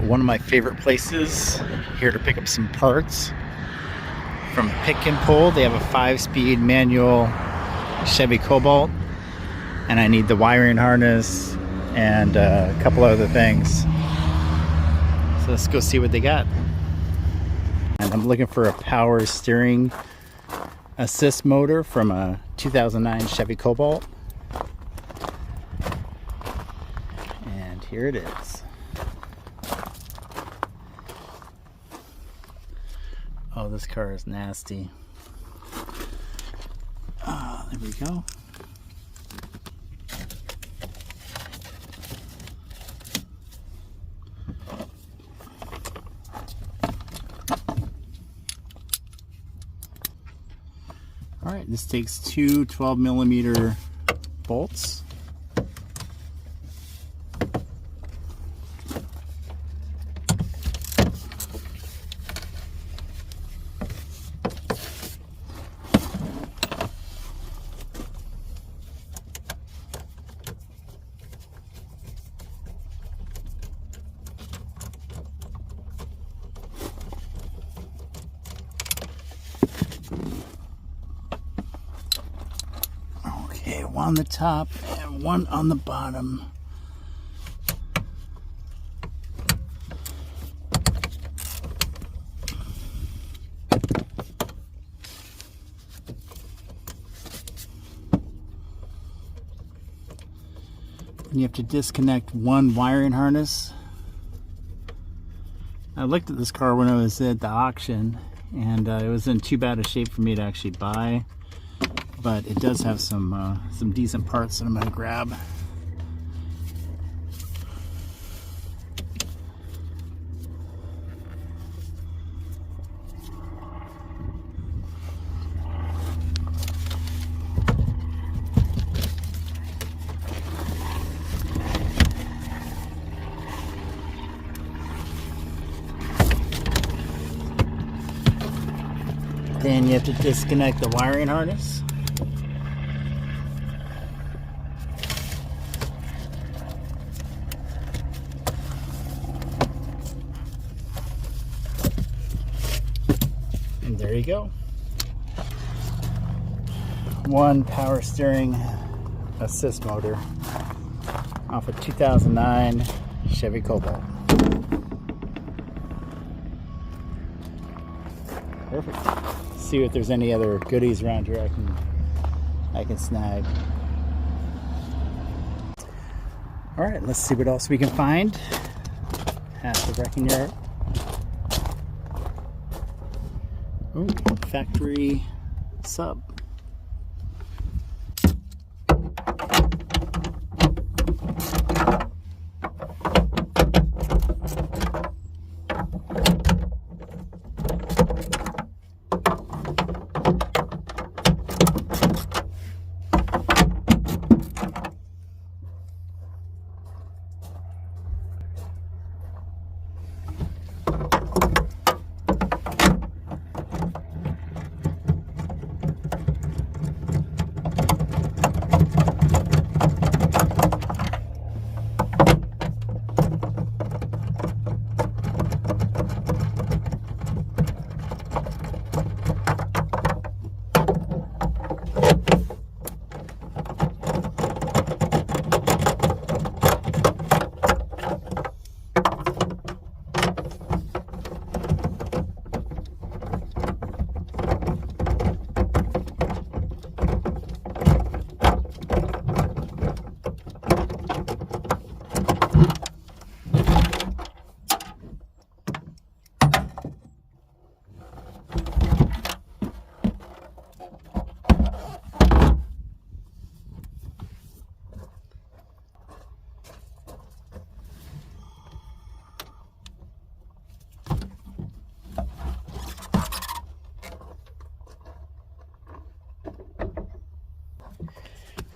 One of my favorite places here to pick up some parts from Pick and Pull. They have a 5-speed manual Chevy Cobalt, and I need the wiring harness and a couple other things. So let's go see what they got. And I'm looking for a power steering assist motor from a 2009 Chevy Cobalt. And here it is. Oh, this car is nasty. There we go. All right, this takes two 12mm bolts. Okay, one on the top and one on the bottom. And you have to disconnect one wiring harness. I looked at this car when I was at the auction, and it was in too bad a shape for me to actually buy. But it does have some decent parts that I'm going to grab. Then you have to disconnect the wiring harness. And there you go. One power steering assist motor off a 2009 Chevy Cobalt. Perfect. See if there's any other goodies around here I can snag. All right, let's see what else we can find at the wrecking yard. Ooh, factory sub.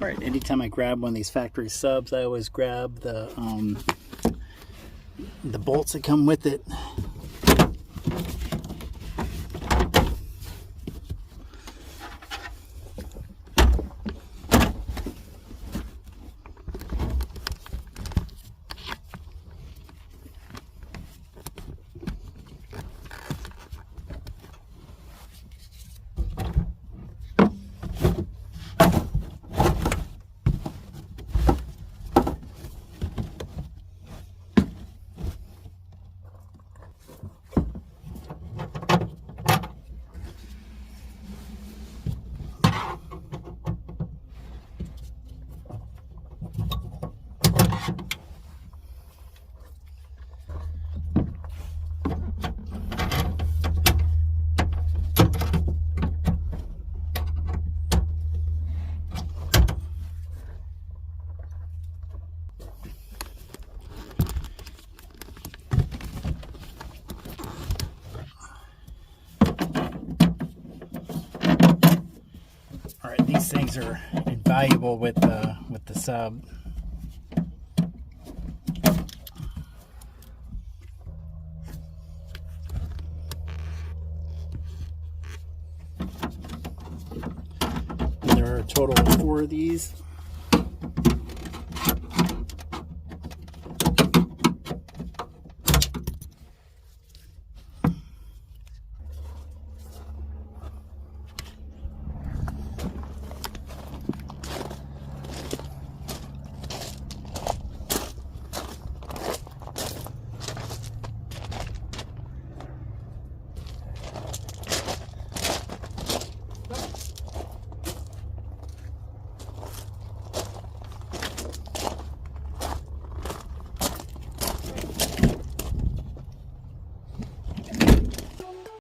All right, anytime I grab one of these factory subs, I always grab the bolts that come with it. These things are invaluable with the sub. There are a total of 4 of these.